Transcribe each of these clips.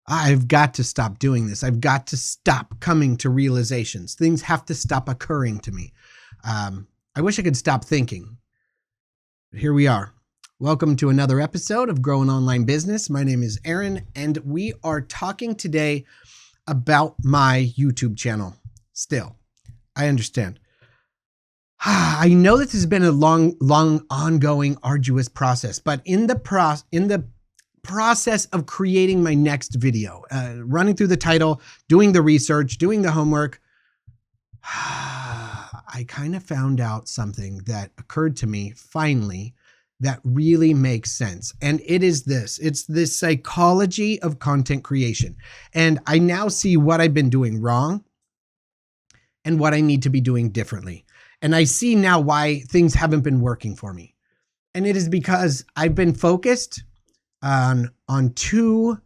I've got to stop doing this. I've got to stop coming to realizations. Things have to stop occurring to me. I wish I could stop thinking. But here we are. Welcome to another episode of Grow an Online Business. My name is Aaron, and we are talking today about my YouTube channel. Still, I understand. I know this has been a long, ongoing, arduous process, but in the process of creating my next video, running through the title, doing the research, doing the homework, I kind of found out something that occurred to me finally that really makes sense. And it is this. It's this psychology of content creation. And I now see what I've been doing wrong and what I need to be doing differently. And I see now why things haven't been working for me. And it is because I've been focused on two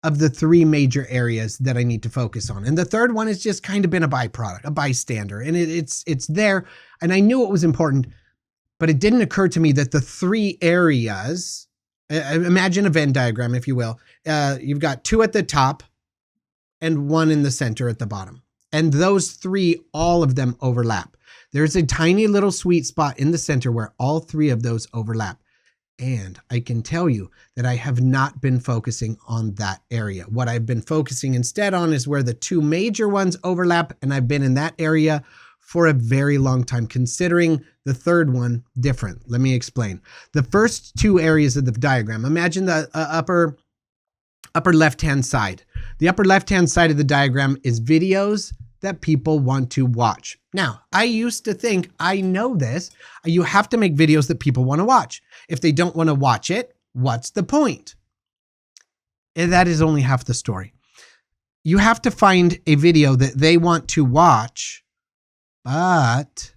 of the three major areas that I need to focus on. And the third one has just kind of been a byproduct, a bystander. And it's there. And I knew it was important, but it didn't occur to me that the three areas, imagine a Venn diagram, if you will. You've got two at the top and one in the center at the bottom. And those three, all of them overlap. There's a tiny little sweet spot in the center where all three of those overlap. And I can tell you that I have not been focusing on that area. What I've been focusing instead on is where the two major ones overlap. And I've been in that area for a very long time, considering the third one different. Let me explain. The first two areas of the diagram, imagine the upper left-hand side. The upper left-hand side of the diagram is videos that people want to watch. Now, I used to think, I know this, you have to make videos that people want to watch. If they don't want to watch it, what's the point? And that is only half the story. You have to find a video that they want to watch, but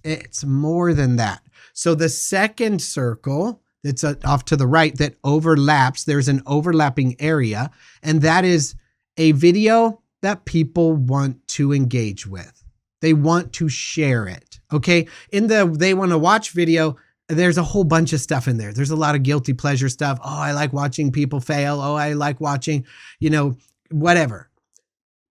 it's more than that. So the second circle that's off to the right that overlaps, there's an overlapping area, and that is a video that people want to engage with. They want to share it. Okay. In the they want to watch video, there's a whole bunch of stuff in there. There's a lot of guilty pleasure stuff. Oh, I like watching people fail. Oh, I like watching, whatever.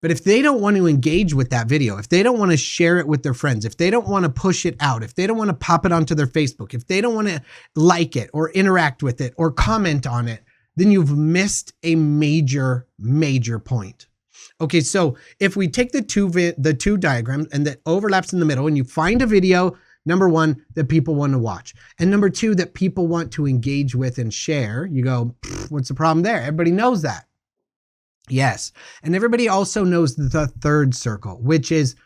But if they don't want to engage with that video, if they don't want to share it with their friends, if they don't want to push it out, if they don't want to pop it onto their Facebook, if they don't want to like it or interact with it or comment on it, then you've missed a major, major point. Okay, so if we take the two diagrams and that overlaps in the middle and you find a video, number one, that people want to watch, and number two, that people want to engage with and share, you go, what's the problem there? Everybody knows that. Yes. And everybody also knows the third circle, which is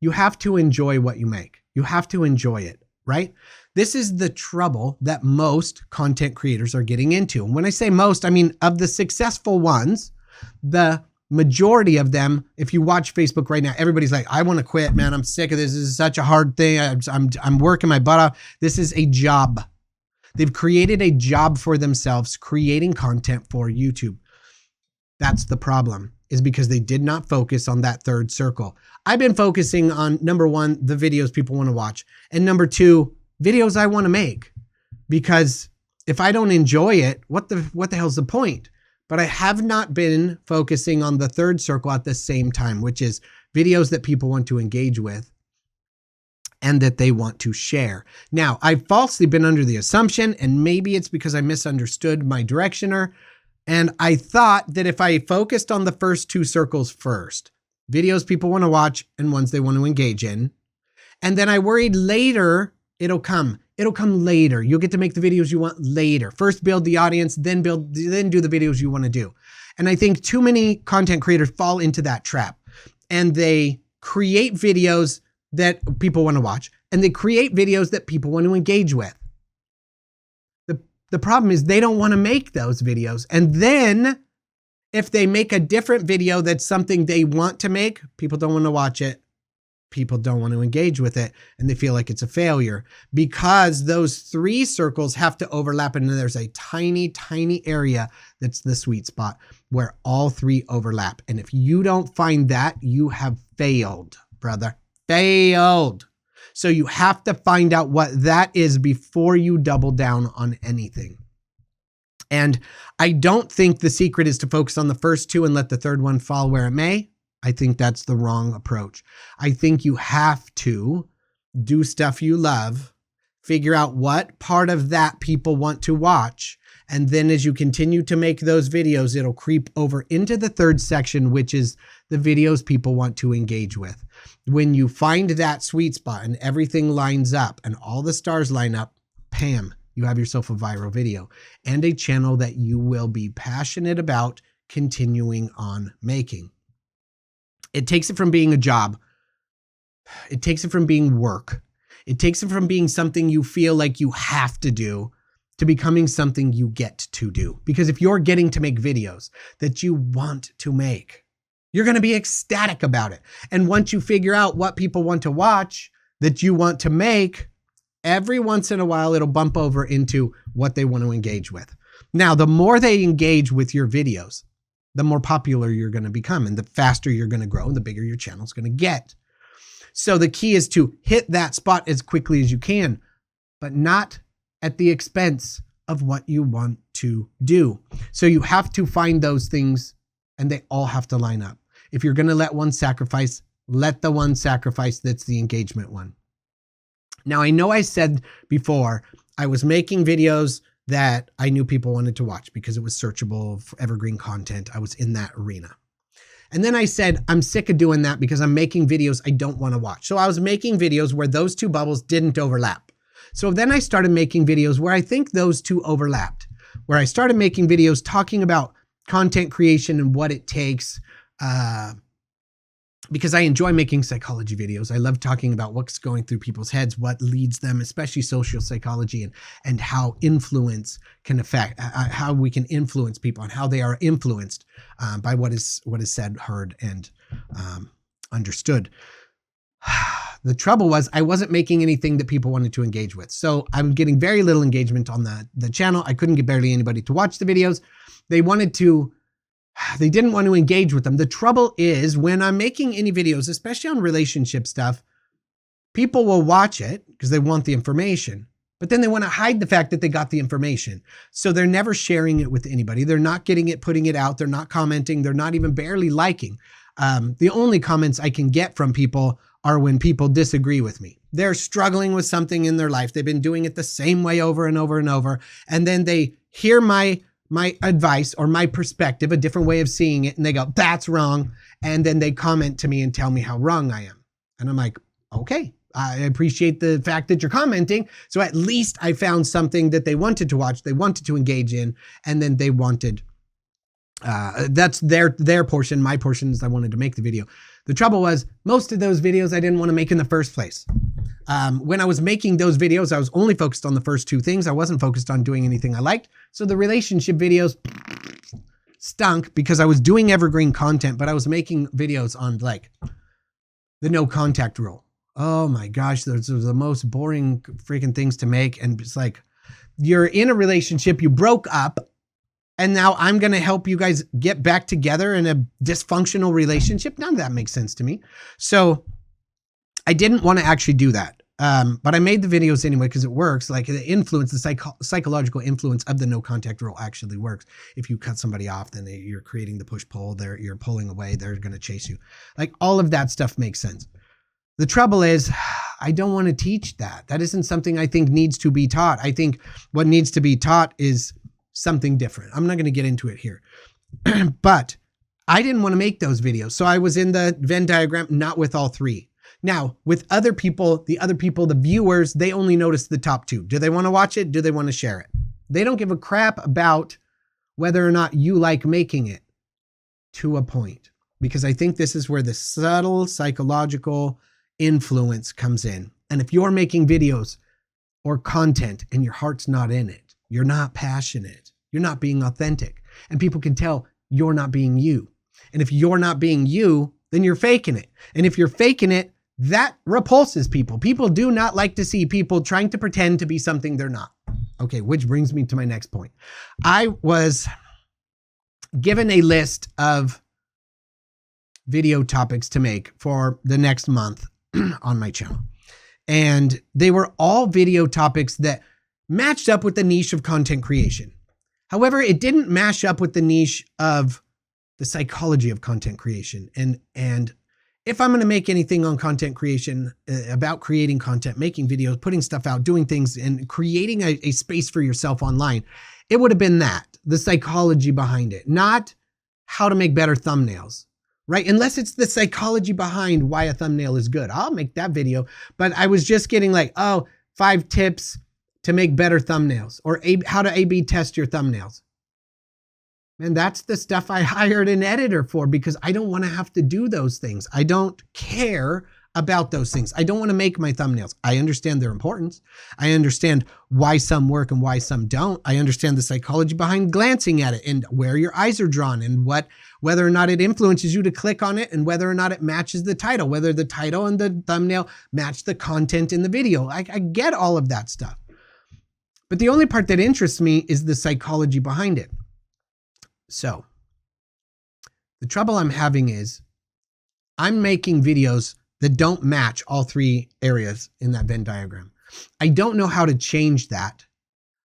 you have to enjoy what you make. You have to enjoy it, right? This is the trouble that most content creators are getting into. And when I say most, I mean of the successful ones, the majority of them, if you watch Facebook right now, everybody's like, I want to quit, man. I'm sick of this. This is such a hard thing. I'm working my butt off. This is a job. They've created a job for themselves, creating content for YouTube. That's the problem, is because they did not focus on that third circle. I've been focusing on, number one, the videos people want to watch, and number two, videos I want to make. Because if I don't enjoy it, what the hell's the point? But I have not been focusing on the third circle at the same time, which is videos that people want to engage with and that they want to share. Now, I've falsely been under the assumption, and maybe it's because I misunderstood my directioner, and I thought that if I focused on the first two circles first, videos people want to watch and ones they want to engage in, and then I worried later it'll come later. You'll get to make the videos you want later. First build the audience, then do the videos you want to do. And I think too many content creators fall into that trap, and they create videos that people want to watch, and they create videos that people want to engage with. The problem is they don't want to make those videos. And then if they make a different video that's something they want to make, people don't want to watch it. People don't want to engage with it, and they feel like it's a failure because those three circles have to overlap, and there's a tiny, tiny area that's the sweet spot where all three overlap. And if you don't find that, you have failed, brother. Failed. So you have to find out what that is before you double down on anything. And I don't think the secret is to focus on the first two and let the third one fall where it may. I think that's the wrong approach. I think you have to do stuff you love, figure out what part of that people want to watch. And then as you continue to make those videos, it'll creep over into the third section, which is the videos people want to engage with. When you find that sweet spot and everything lines up and all the stars line up, bam, you have yourself a viral video and a channel that you will be passionate about continuing on making. It takes it from being a job. It takes it from being work. It takes it from being something you feel like you have to do to becoming something you get to do. Because if you're getting to make videos that you want to make, you're going to be ecstatic about it. And once you figure out what people want to watch that you want to make, every once in a while, it'll bump over into what they want to engage with. Now, the more they engage with your videos, the more popular you're going to become and the faster you're going to grow and the bigger your channel's going to get. So the key is to hit that spot as quickly as you can, but not at the expense of what you want to do. So you have to find those things and they all have to line up. If you're going to let one sacrifice, let the one sacrifice that's the engagement one. Now, I know I said before, I was making videos that I knew people wanted to watch because it was searchable for evergreen content. I was in that arena. And then I said, I'm sick of doing that because I'm making videos I don't want to watch. So I was making videos where those two bubbles didn't overlap. So then I started making videos where I think those two overlapped, where I started making videos talking about content creation and what it takes, because I enjoy making psychology videos. I love talking about what's going through people's heads, what leads them, especially social psychology, and how influence can affect, how we can influence people and how they are influenced by what is said, heard, and understood. The trouble was I wasn't making anything that people wanted to engage with. So I'm getting very little engagement on the channel. I couldn't get barely anybody to watch the videos. They didn't want to engage with them. The trouble is when I'm making any videos, especially on relationship stuff, people will watch it because they want the information, but then they want to hide the fact that they got the information. So they're never sharing it with anybody. They're not getting it, putting it out. They're not commenting. They're not even barely liking. The only comments I can get from people are when people disagree with me. They're struggling with something in their life. They've been doing it the same way over and over and over. And then they hear my advice or my perspective, a different way of seeing it, and they go, that's wrong. And then they comment to me and tell me how wrong I am. And I'm like, okay, I appreciate the fact that you're commenting. So at least I found something that they wanted to watch, they wanted to engage in, and then they wanted, that's their portion. My portion is I wanted to make the video. The trouble was most of those videos I didn't want to make in the first place. When I was making those videos, I was only focused on the first two things. I wasn't focused on doing anything I liked. So the relationship videos stunk because I was doing evergreen content, but I was making videos on like the no contact rule. Oh my gosh, those are the most boring freaking things to make. And it's like, you're in a relationship, you broke up, and now I'm going to help you guys get back together in a dysfunctional relationship. None of that makes sense to me. So I didn't want to actually do that. But I made the videos anyway because it works. Like the influence, the psychological influence of the no contact rule actually works. If you cut somebody off, then you're creating the push-pull. You're pulling away. They're going to chase you. Like all of that stuff makes sense. The trouble is I don't want to teach that. That isn't something I think needs to be taught. I think what needs to be taught is something different. I'm not going to get into it here, but I didn't want to make those videos. So I was in the Venn diagram, not with all three. Now, with other people, the viewers, they only notice the top two. Do they want to watch it? Do they want to share it? They don't give a crap about whether or not you like making it, to a point. Because I think this is where the subtle psychological influence comes in. And if you're making videos or content and your heart's not in it, you're not passionate, you're not being authentic, and people can tell you're not being you. And if you're not being you, then you're faking it. And if you're faking it, that repulses people. People do not like to see people trying to pretend to be something they're not. Okay, which brings me to my next point. I was given a list of video topics to make for the next month on my channel. And they were all video topics that matched up with the niche of content creation. However, it didn't mash up with the niche of the psychology of content creation. And if I'm going to make anything on content creation, about creating content, making videos, putting stuff out, doing things, and creating a space for yourself online, it would have been that, the psychology behind it, not how to make better thumbnails, right? Unless it's the psychology behind why a thumbnail is good. I'll make that video. But I was just getting like, 5 tips to make better thumbnails, or how to A/B test your thumbnails. And that's the stuff I hired an editor for, because I don't want to have to do those things. I don't care about those things. I don't want to make my thumbnails. I understand their importance. I understand why some work and why some don't. I understand the psychology behind glancing at it and where your eyes are drawn and whether or not it influences you to click on it and whether or not it matches the title, whether the title and the thumbnail match the content in the video. I get all of that stuff. But the only part that interests me is the psychology behind it. So the trouble I'm having is I'm making videos that don't match all 3 areas in that Venn diagram. I don't know how to change that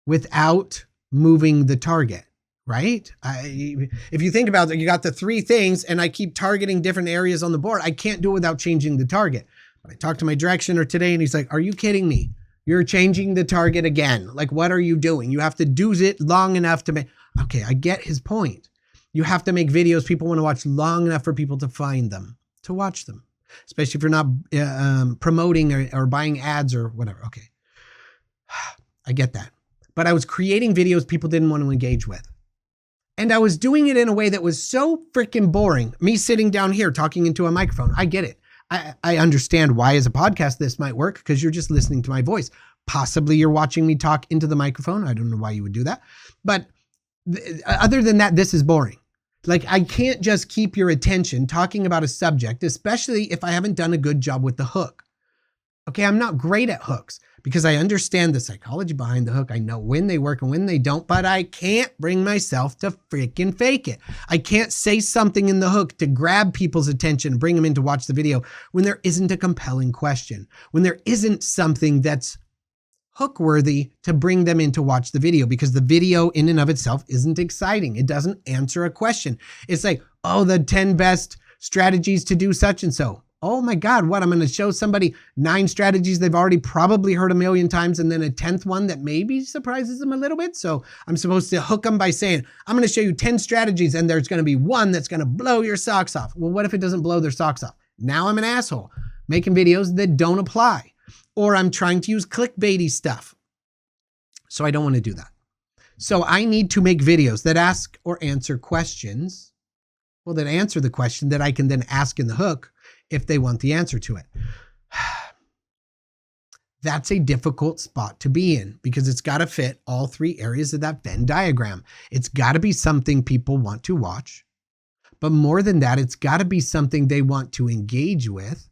without moving the target, right? If you think about it, you got the 3 things and I keep targeting different areas on the board. I can't do it without changing the target. I talked to my directioner today and he's like, are you kidding me? You're changing the target again. Like, what are you doing? You have to do it long enough to make, okay, I get his point. You have to make videos people want to watch long enough for people to find them, to watch them, especially if you're not promoting or buying ads or whatever. Okay, I get that. But I was creating videos people didn't want to engage with. And I was doing it in a way that was so freaking boring. Me sitting down here talking into a microphone. I get it. I understand why as a podcast this might work, because you're just listening to my voice. Possibly you're watching me talk into the microphone. I don't know why you would do that. But other than that, this is boring. Like, I can't just keep your attention talking about a subject, especially if I haven't done a good job with the hook. Okay, I'm not great at hooks because I understand the psychology behind the hook. I know when they work and when they don't, but I can't bring myself to freaking fake it. I can't say something in the hook to grab people's attention, bring them in to watch the video when there isn't a compelling question, when there isn't something that's hook worthy to bring them in to watch the video, because the video in and of itself isn't exciting. It doesn't answer a question. It's like, the 10 best strategies to do such and so. Oh my God, what? I'm going to show somebody 9 strategies they've already probably heard a million times, and then a 10th one that maybe surprises them a little bit. So I'm supposed to hook them by saying, I'm going to show you 10 strategies and there's going to be one that's going to blow your socks off. Well, what if it doesn't blow their socks off? Now I'm an asshole making videos that don't apply, or I'm trying to use clickbaity stuff. So I don't want to do that. So I need to make videos that ask or answer questions, that answer the question that I can then ask in the hook if they want the answer to it. That's a difficult spot to be in, because it's got to fit all 3 areas of that Venn diagram. It's got to be something people want to watch. But more than that, it's got to be something they want to engage with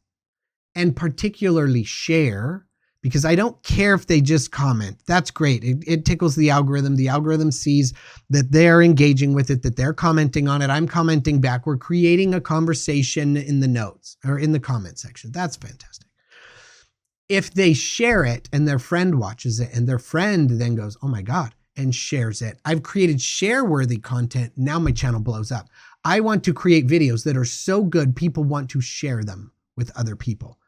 and particularly share, because I don't care if they just comment. That's great. It tickles the algorithm. The algorithm sees that they're engaging with it, that they're commenting on it. I'm commenting back. We're creating a conversation in the notes or in the comment section. That's fantastic. If they share it and their friend watches it and their friend then goes, oh my God, and shares it, I've created share-worthy content. Now my channel blows up. I want to create videos that are so good, people want to share them with other people.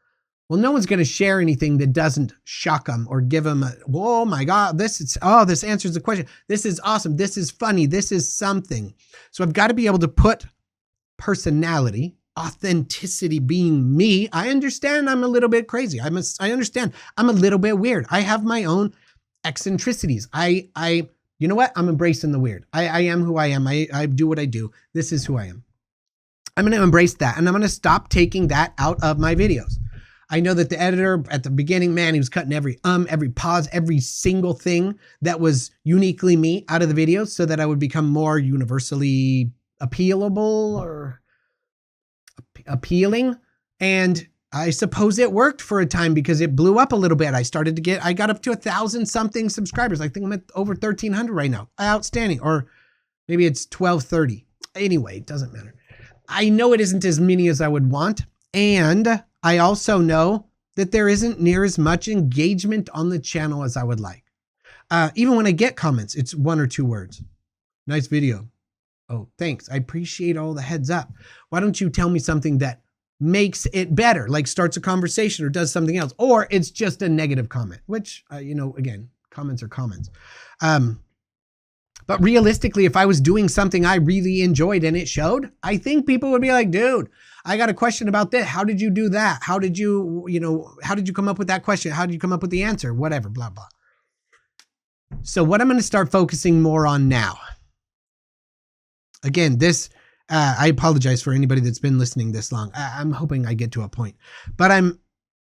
Well, no one's going to share anything that doesn't shock them or give them oh my God, this answers the question. This is awesome. This is funny. This is something. So I've got to be able to put personality, authenticity, being me. I understand I'm a little bit crazy. I understand I'm a little bit weird. I have my own eccentricities. You know what? I'm embracing the weird. I am who I am. I do what I do. This is who I am. I'm going to embrace that. And I'm going to stop taking that out of my videos. I know that the editor at the beginning, man, he was cutting every pause, every single thing that was uniquely me out of the videos so that I would become more universally appealable or appealing. And I suppose it worked for a time because it blew up a little bit. I got up to 1,000 something subscribers. I think I'm at over 1,300 right now. Outstanding. Or maybe it's 1,230. Anyway, it doesn't matter. I know it isn't as many as I would want. And I also know that there isn't near as much engagement on the channel as I would like. Even when I get comments, it's 1 or 2 words. Nice video. Oh, thanks. I appreciate all the heads up. Why don't you tell me something that makes it better, like starts a conversation or does something else, or it's just a negative comment, which, again, comments are comments. But realistically, if I was doing something I really enjoyed and it showed, I think people would be like, dude, I got a question about this. How did you do that? How did you come up with that question? How did you come up with the answer? Whatever, blah, blah. So what I'm going to start focusing more on now. Again, I apologize for anybody that's been listening this long. I'm hoping I get to a point, but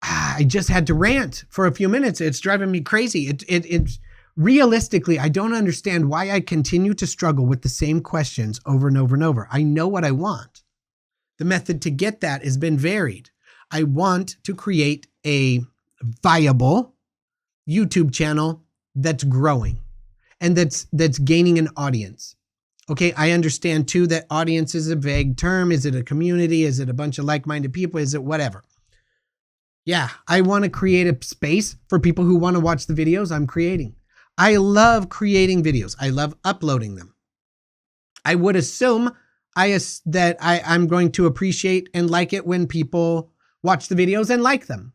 I just had to rant for a few minutes. It's driving me crazy. It's realistically, I don't understand why I continue to struggle with the same questions over and over and over. I know what I want. The method to get that has been varied. I want to create a viable YouTube channel that's growing and that's gaining an audience. Okay, I understand too that audience is a vague term. Is it a community? Is it a bunch of like-minded people? Is it whatever? Yeah, I want to create a space for people who want to watch the videos I'm creating. I love creating videos. I love uploading them. I would assume that I'm going to appreciate and like it when people watch the videos and like them.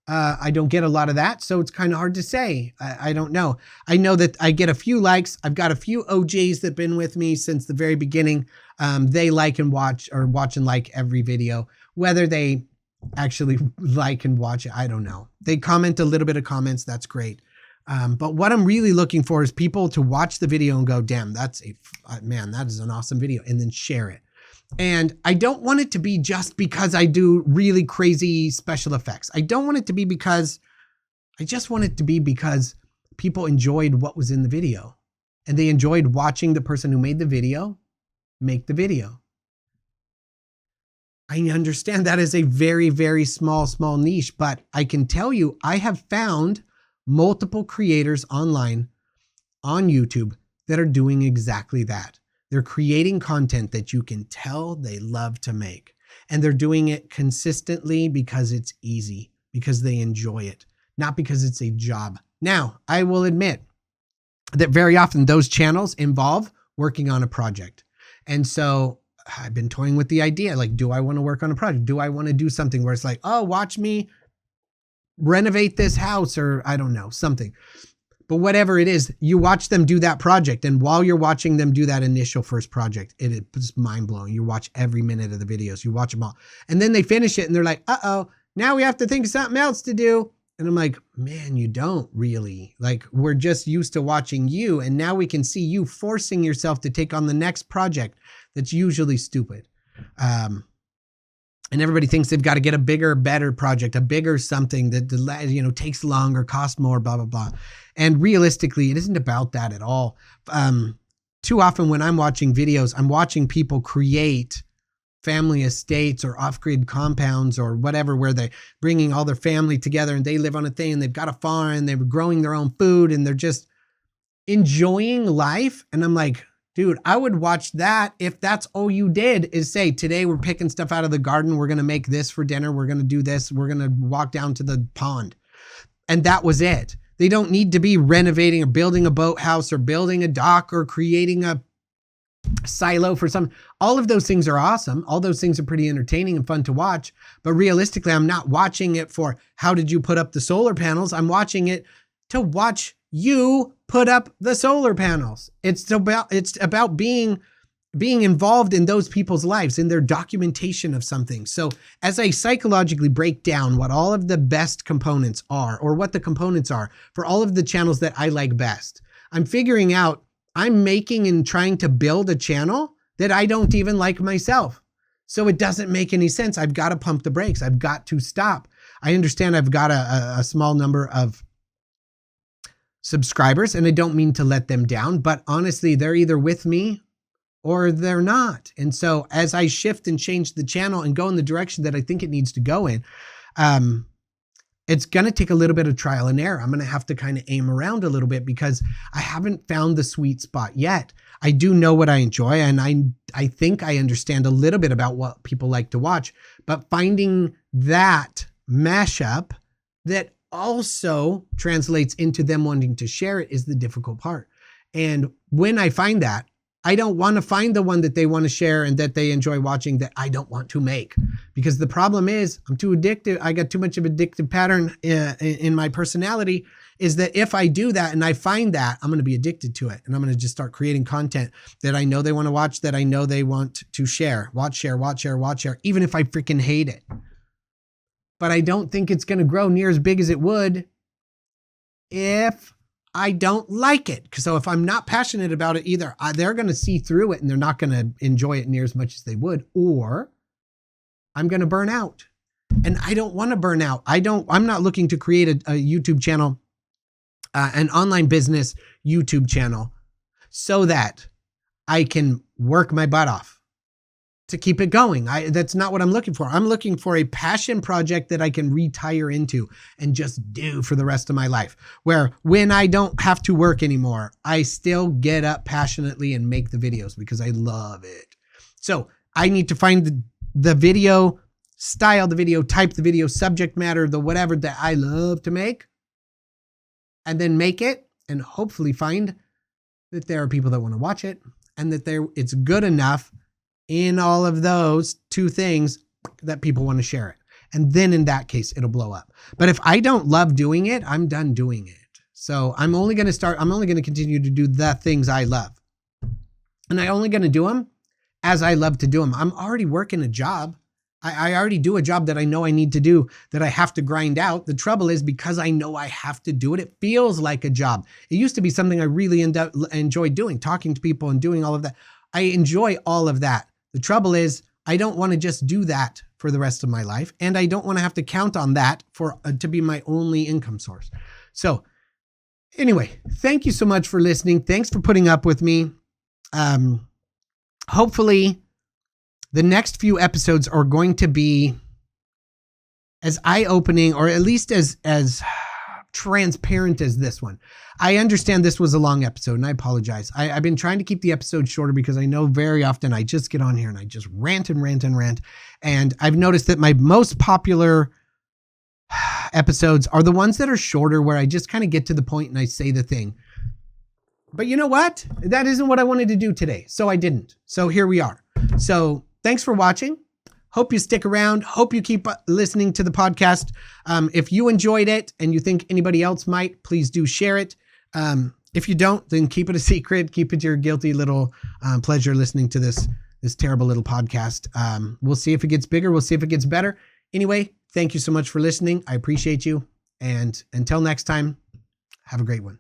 I don't get a lot of that, so it's kind of hard to say. I don't know. I know that I get a few likes. I've got a few OGs that have been with me since the very beginning. They like and watch, or watch and like every video. Whether they actually like and watch it, I don't know. They comment a little bit of comments. That's great. But what I'm really looking for is people to watch the video and go, damn, that is an awesome video, and then share it. And I don't want it to be just because I do really crazy special effects. I don't want it to be because, I just want it to be because people enjoyed what was in the video and they enjoyed watching the person who made the video make the video. I understand that is a very, very small niche, but I can tell you, I have found multiple creators online on YouTube that are doing exactly that. They're creating content that you can tell they love to make. And they're doing it consistently because it's easy, because they enjoy it, not because it's a job. Now, I will admit that very often those channels involve working on a project. And so I've been toying with the idea, like, do I want to work on a project? Do I want to do something where it's like, oh, watch me renovate this house, or I don't know, something. But whatever it is, you watch them do that project. And while you're watching them do that initial first project, it's mind blowing. You watch every minute of the videos, you watch them all. And then they finish it and they're like, uh-oh, now we have to think of something else to do. And I'm like, man, you don't really. Like, we're just used to watching you. And now we can see you forcing yourself to take on the next project that's usually stupid. And everybody thinks they've got to get a bigger, better project, a bigger something that, takes longer, costs more, blah, blah, blah. And realistically, it isn't about that at all. Too often when I'm watching videos, I'm watching people create family estates or off-grid compounds or whatever, where they're bringing all their family together and they live on a thing and they've got a farm and they're growing their own food and they're just enjoying life. And I'm like, dude, I would watch that if that's all you did is say, today we're picking stuff out of the garden. We're going to make this for dinner. We're going to do this. We're going to walk down to the pond. And that was it. They don't need to be renovating or building a boathouse or building a dock or creating a silo for some. All of those things are awesome. All those things are pretty entertaining and fun to watch. But realistically, I'm not watching it for how did you put up the solar panels? I'm watching it to watch you put up the solar panels. It's about being involved in those people's lives, in their documentation of something. So as I psychologically break down what all of the best components are, or what the components are for all of the channels that I like best, I'm figuring out I'm making and trying to build a channel that I don't even like myself. So it doesn't make any sense. I've got to pump the brakes. I've got to stop. I understand I've got a small number of subscribers, and I don't mean to let them down, but honestly, they're either with me or they're not. And so as I shift and change the channel and go in the direction that I think it needs to go in, it's going to take a little bit of trial and error. I'm going to have to kind of aim around a little bit because I haven't found the sweet spot yet. I do know what I enjoy, and I think I understand a little bit about what people like to watch, but finding that mashup that also translates into them wanting to share it is the difficult part. And when I find that, I don't want to find the one that they want to share and that they enjoy watching that I don't want to make. Because the problem is I'm too addicted. I got too much of an addictive pattern in my personality, is that if I do that and I find that, I'm going to be addicted to it. And I'm going to just start creating content that I know they want to watch, that I know they want to share. Watch, share, even if I freaking hate it. But I don't think it's going to grow near as big as it would if I don't like it. So if I'm not passionate about it either, they're going to see through it and they're not going to enjoy it near as much as they would, or I'm going to burn out. And I don't want to burn out. I'm not looking to create a YouTube channel, an online business YouTube channel, so that I can work my butt off to keep it going. That's not what I'm looking for. I'm looking for a passion project that I can retire into and just do for the rest of my life, where when I don't have to work anymore, I still get up passionately and make the videos because I love it. So I need to find the video style, the video type, the video subject matter, the whatever that I love to make, and then make it and hopefully find that there are people that want to watch it and that it's good enough in all of those two things that people want to share it. And then in that case, it'll blow up. But if I don't love doing it, I'm done doing it. So I'm only going to continue to do the things I love. And I'm only going to do them as I love to do them. I'm already working a job. I already do a job that I know I need to do, that I have to grind out. The trouble is, because I know I have to do it, it feels like a job. It used to be something I really enjoyed doing, talking to people and doing all of that. I enjoy all of that. The trouble is, I don't want to just do that for the rest of my life, and I don't want to have to count on that to be my only income source. So anyway, thank you so much for listening. Thanks for putting up with me. Hopefully the next few episodes are going to be as eye-opening, or at least as transparent as this one. I understand this was a long episode, and I apologize. I've been trying to keep the episode shorter because I know very often I just get on here and I just rant and rant and rant. And I've noticed that my most popular episodes are the ones that are shorter, where I just kind of get to the point and I say the thing. But you know what? That isn't what I wanted to do today, so I didn't. So here we are. So thanks for watching. Hope you stick around. Hope you keep listening to the podcast. If you enjoyed it and you think anybody else might, please do share it. If you don't, then keep it a secret. Keep it your guilty little pleasure listening to this terrible little podcast. We'll see if it gets bigger. We'll see if it gets better. Anyway, thank you so much for listening. I appreciate you. And until next time, have a great one.